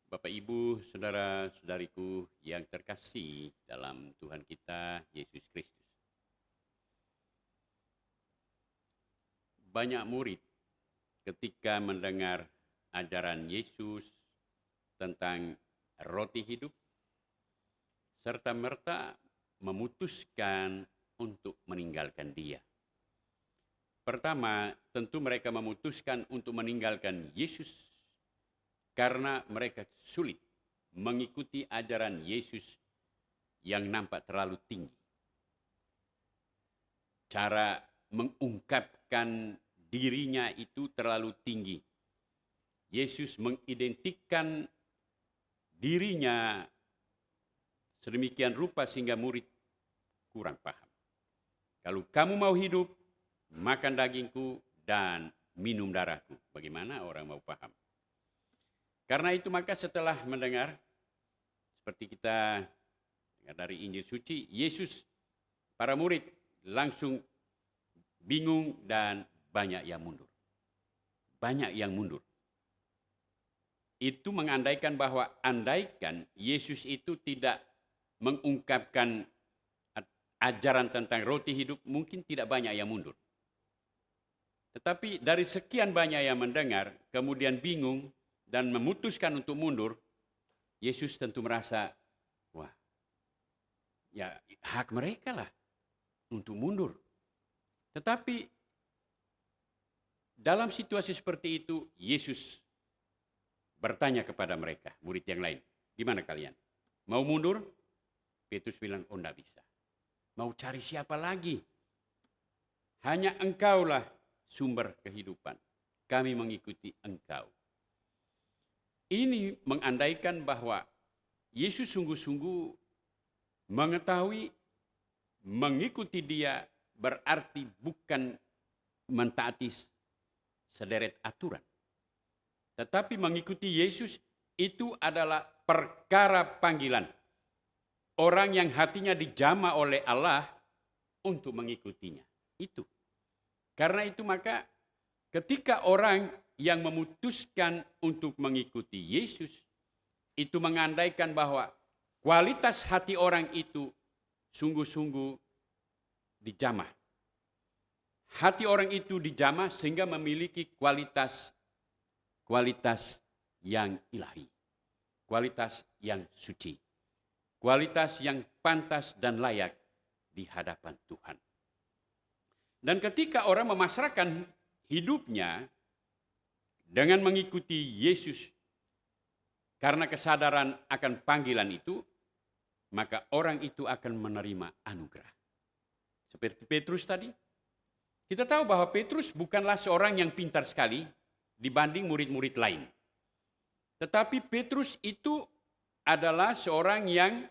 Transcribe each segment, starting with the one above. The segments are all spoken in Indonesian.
Bapak, Ibu, saudara-saudariku yang terkasih dalam Tuhan kita Yesus Kristus. Banyak murid ketika mendengar ajaran Yesus tentang roti hidup, serta-merta memutuskan untuk meninggalkan Dia. Pertama, tentu mereka memutuskan untuk meninggalkan Yesus karena mereka sulit mengikuti ajaran Yesus yang nampak terlalu tinggi. Cara mengungkapkan dirinya itu terlalu tinggi. Yesus mengidentikan dirinya sedemikian rupa sehingga murid kurang paham. Kalau kamu mau hidup, makan dagingku dan minum darahku. Bagaimana orang mau paham? Karena itu maka setelah mendengar, seperti kita dengar dari Injil Suci, Yesus, para murid langsung bingung dan banyak yang mundur. Banyak yang mundur. Itu mengandaikan bahwa andaikan Yesus itu tidak mengungkapkan ajaran tentang roti hidup, mungkin tidak banyak yang mundur. Tetapi dari sekian banyak yang mendengar, kemudian bingung, dan memutuskan untuk mundur, Yesus tentu merasa, wah, ya hak mereka lah untuk mundur. Tetapi dalam situasi seperti itu, Yesus bertanya kepada mereka, murid yang lain, gimana kalian? Mau mundur? Petrus bilang, oh enggak bisa. Mau cari siapa lagi? Hanya engkaulah sumber kehidupan. Kami mengikuti engkau. Ini mengandaikan bahwa Yesus sungguh-sungguh mengetahui mengikuti Dia berarti bukan mentaati sederet aturan. Tetapi mengikuti Yesus itu adalah perkara panggilan. Orang yang hatinya dijamah oleh Allah untuk mengikutinya. Itu. Karena itu maka ketika orang yang memutuskan untuk mengikuti Yesus, itu mengandaikan bahwa kualitas hati orang itu sungguh-sungguh dijamah. Hati orang itu dijamah sehingga memiliki kualitas yang ilahi. Kualitas yang suci. Kualitas yang pantas dan layak di hadapan Tuhan. Dan ketika orang memasrahkan hidupnya dengan mengikuti Yesus karena kesadaran akan panggilan itu, maka orang itu akan menerima anugerah. Seperti Petrus tadi, kita tahu bahwa Petrus bukanlah seorang yang pintar sekali dibanding murid-murid lain. Tetapi Petrus itu adalah seorang yang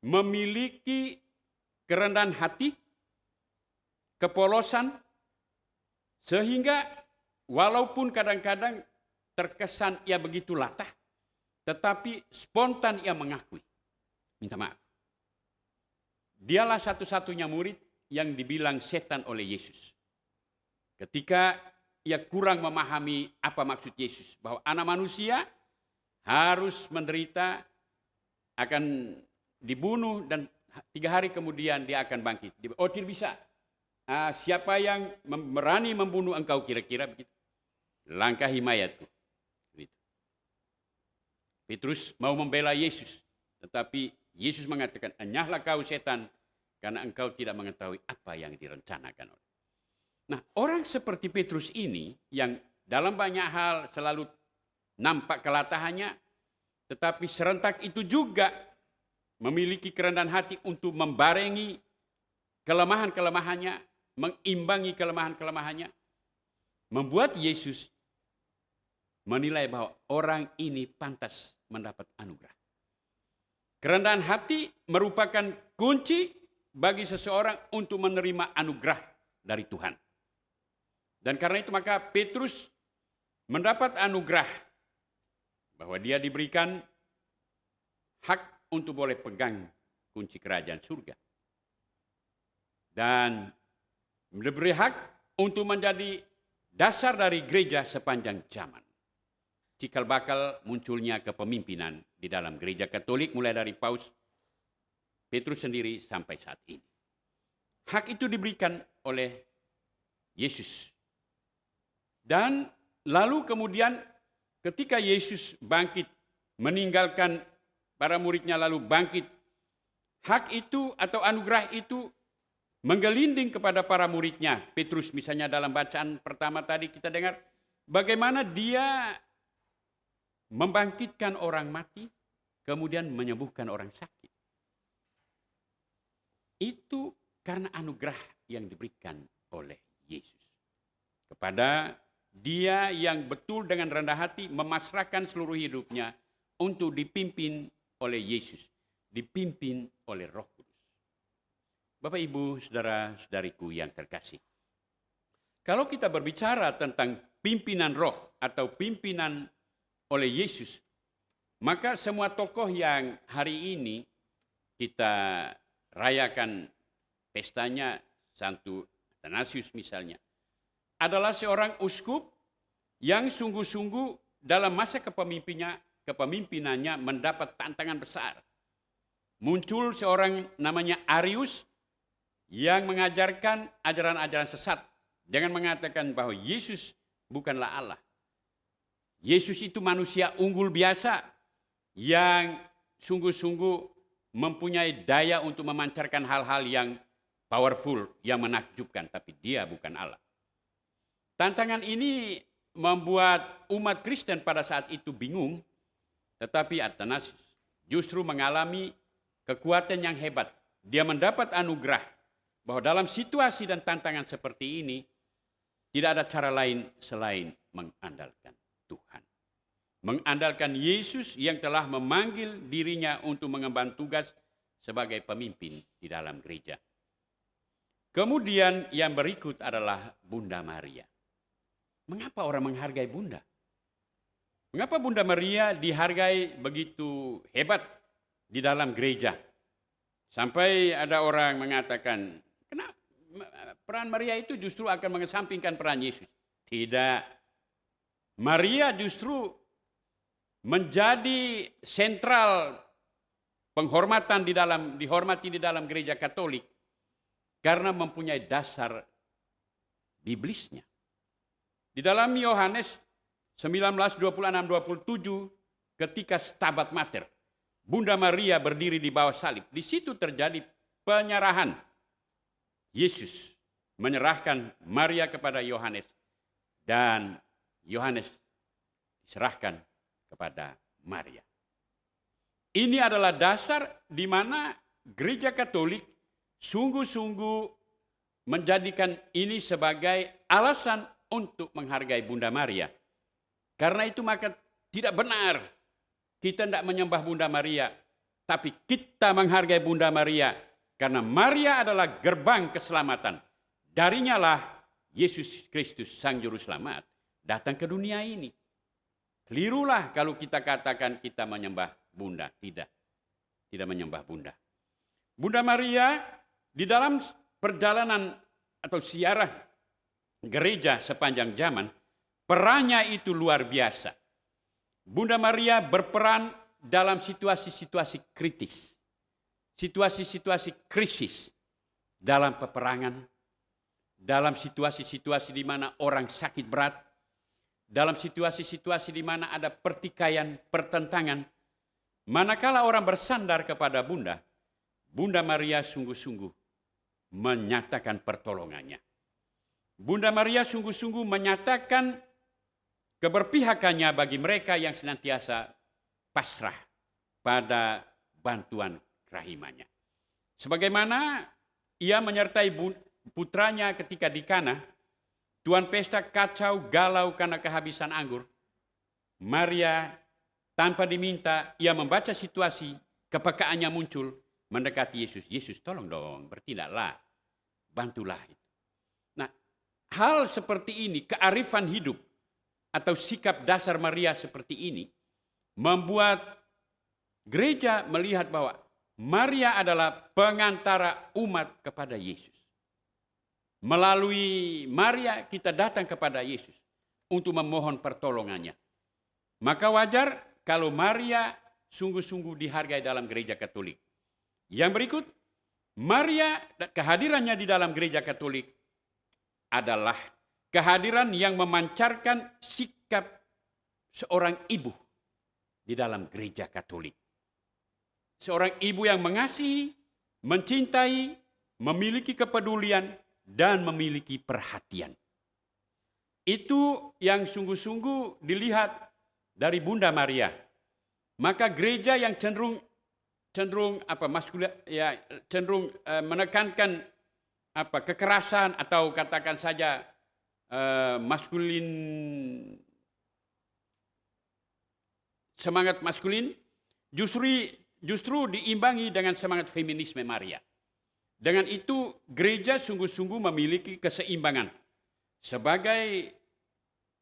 memiliki kerendahan hati, kepolosan, sehingga walaupun kadang-kadang terkesan ia begitu latah, tetapi spontan ia mengakui. Minta maaf. Dialah satu-satunya murid yang dibilang setan oleh Yesus. Ketika ia kurang memahami apa maksud Yesus. Bahwa anak manusia harus menderita, akan dibunuh, dan 3 hari kemudian dia akan bangkit. Oh, tidak bisa. Siapa yang berani membunuh engkau kira-kira begitu? Langkahi mayatku. Petrus mau membela Yesus, tetapi Yesus mengatakan, enyahlah kau setan, karena engkau tidak mengetahui apa yang direncanakan. Nah, orang seperti Petrus ini, yang dalam banyak hal selalu nampak kelatahannya, tetapi serentak itu juga memiliki kerendahan hati untuk membarengi kelemahan-kelemahannya, mengimbangi kelemahan-kelemahannya, membuat Yesus menilai bahwa orang ini pantas mendapat anugerah. Kerendahan hati merupakan kunci bagi seseorang untuk menerima anugerah dari Tuhan. Dan karena itu maka Petrus mendapat anugerah bahwa dia diberikan hak untuk boleh pegang kunci kerajaan surga. Dan diberi hak untuk menjadi dasar dari gereja sepanjang zaman. cikal bakal munculnya kepemimpinan di dalam gereja Katolik mulai dari Paus Petrus sendiri sampai saat ini. Hak itu diberikan oleh Yesus. Dan lalu kemudian ketika Yesus bangkit, meninggalkan para muridnya lalu bangkit, hak itu atau anugerah itu menggelinding kepada para muridnya. Petrus misalnya dalam bacaan pertama tadi kita dengar bagaimana dia membangkitkan orang mati, kemudian menyembuhkan orang sakit. Itu karena anugerah yang diberikan oleh Yesus. Kepada dia yang betul dengan rendah hati memasrahkan seluruh hidupnya untuk dipimpin oleh Yesus, dipimpin oleh Roh Kudus. Bapak, Ibu, saudara-saudariku yang terkasih. Kalau kita berbicara tentang pimpinan roh atau pimpinan oleh Yesus, maka semua tokoh yang hari ini kita rayakan pestanya, Santo Athanasius misalnya, adalah seorang uskup yang sungguh-sungguh dalam masa kepemimpinannya mendapat tantangan besar. Muncul seorang namanya Arius yang mengajarkan ajaran-ajaran sesat. Jangan mengatakan bahwa Yesus bukanlah Allah. Yesus itu manusia unggul biasa yang sungguh-sungguh mempunyai daya untuk memancarkan hal-hal yang powerful, yang menakjubkan, tapi dia bukan Allah. Tantangan ini membuat umat Kristen pada saat itu bingung, tetapi Athanasius justru mengalami kekuatan yang hebat. Dia mendapat anugerah bahwa dalam situasi dan tantangan seperti ini tidak ada cara lain selain mengandalkan Tuhan. Mengandalkan Yesus yang telah memanggil dirinya untuk mengemban tugas sebagai pemimpin di dalam gereja. Kemudian yang berikut adalah Bunda Maria. Mengapa orang menghargai Bunda? Mengapa Bunda Maria dihargai begitu hebat di dalam gereja? Sampai ada orang mengatakan, kenapa peran Maria itu justru akan mengesampingkan peran Yesus? Tidak. Maria justru menjadi sentral penghormatan dihormati di dalam gereja Katolik karena mempunyai dasar biblisnya. Di dalam Yohanes 19:26-27 ketika Stabat Mater, Bunda Maria berdiri di bawah salib. Di situ terjadi penyerahan. Yesus menyerahkan Maria kepada Yohanes dan Yohanes diserahkan kepada Maria. Ini adalah dasar di mana gereja Katolik sungguh-sungguh menjadikan ini sebagai alasan untuk menghargai Bunda Maria. Karena itu maka tidak benar kita tidak menyembah Bunda Maria, tapi kita menghargai Bunda Maria karena Maria adalah gerbang keselamatan. Darinya lah Yesus Kristus Sang Juru Selamat datang ke dunia ini. Kelirulah kalau kita katakan kita menyembah Bunda. Tidak menyembah Bunda. Bunda Maria di dalam perjalanan atau siarah gereja sepanjang zaman, perannya itu luar biasa. Bunda Maria berperan dalam situasi-situasi kritis, situasi-situasi krisis, dalam peperangan, dalam situasi-situasi di mana orang sakit berat, dalam situasi-situasi di mana ada pertikaian, pertentangan. Manakala orang bersandar kepada Bunda, Bunda Maria sungguh-sungguh menyatakan pertolongannya. Bunda Maria sungguh-sungguh menyatakan keberpihakannya bagi mereka yang senantiasa pasrah pada bantuan kerahimannya. Sebagaimana ia menyertai putranya ketika di Kana, tuan pesta kacau galau karena kehabisan anggur. Maria tanpa diminta, ia membaca situasi, kepekaannya muncul, mendekati Yesus. Yesus, tolong dong, bertindaklah, bantulah. Nah, hal seperti ini, kearifan hidup atau sikap dasar Maria seperti ini, membuat gereja melihat bahwa Maria adalah pengantara umat kepada Yesus. Melalui Maria kita datang kepada Yesus untuk memohon pertolongannya. Maka wajar kalau Maria sungguh-sungguh dihargai dalam gereja Katolik. Yang berikut, Maria kehadirannya di dalam gereja Katolik adalah kehadiran yang memancarkan sikap seorang ibu di dalam gereja Katolik. Seorang ibu yang mengasihi, mencintai, memiliki kepedulian, dan memiliki perhatian. Itu yang sungguh-sungguh dilihat dari Bunda Maria. Maka gereja yang cenderung menekankan kekerasan atau katakan saja semangat maskulin justru diimbangi dengan semangat feminisme Maria. Dengan itu gereja sungguh-sungguh memiliki keseimbangan sebagai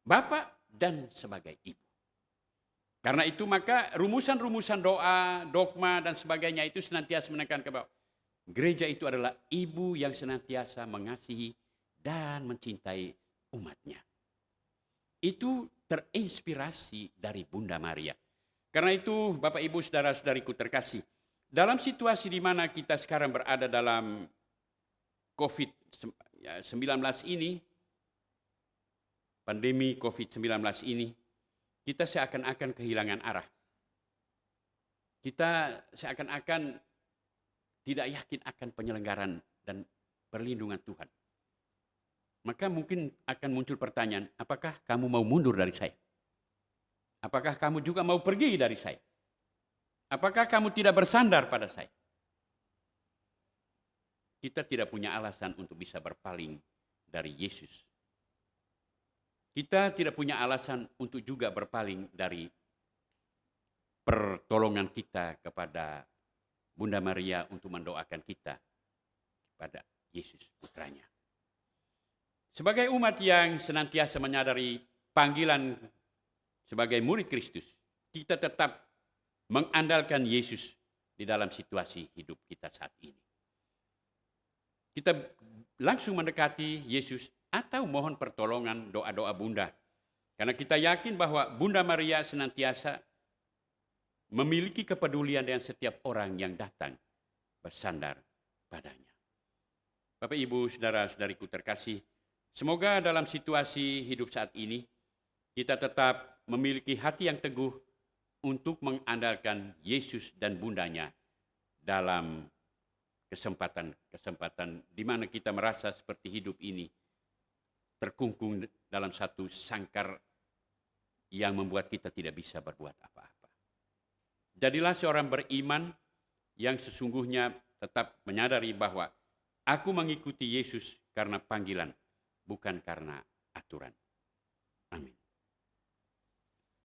bapak dan sebagai ibu. Karena itu maka rumusan-rumusan doa, dogma dan sebagainya itu senantiasa menekankan bahwa gereja itu adalah ibu yang senantiasa mengasihi dan mencintai umatnya. Itu terinspirasi dari Bunda Maria. Karena itu Bapak Ibu saudara-saudariku terkasih, dalam situasi di mana kita sekarang berada dalam COVID-19 ini, pandemi COVID-19 ini, kita seakan-akan kehilangan arah. Kita seakan-akan tidak yakin akan penyelenggaraan dan perlindungan Tuhan. Maka mungkin akan muncul pertanyaan, apakah kamu mau mundur dari saya? Apakah kamu juga mau pergi dari saya? Apakah kamu tidak bersandar pada saya? Kita tidak punya alasan untuk bisa berpaling dari Yesus. Kita tidak punya alasan untuk juga berpaling dari pertolongan kita kepada Bunda Maria untuk mendoakan kita kepada Yesus putranya. Sebagai umat yang senantiasa menyadari panggilan sebagai murid Kristus, kita tetap mengandalkan Yesus di dalam situasi hidup kita saat ini. Kita langsung mendekati Yesus atau mohon pertolongan doa-doa Bunda. Karena kita yakin bahwa Bunda Maria senantiasa memiliki kepedulian dengan setiap orang yang datang bersandar padanya. Bapak, Ibu, saudara-saudariku terkasih, semoga dalam situasi hidup saat ini kita tetap memiliki hati yang teguh untuk mengandalkan Yesus dan Bundanya dalam kesempatan di mana kita merasa seperti hidup ini terkungkung dalam satu sangkar yang membuat kita tidak bisa berbuat apa-apa. Jadilah seorang beriman yang sesungguhnya tetap menyadari bahwa aku mengikuti Yesus karena panggilan, bukan karena aturan. Amin.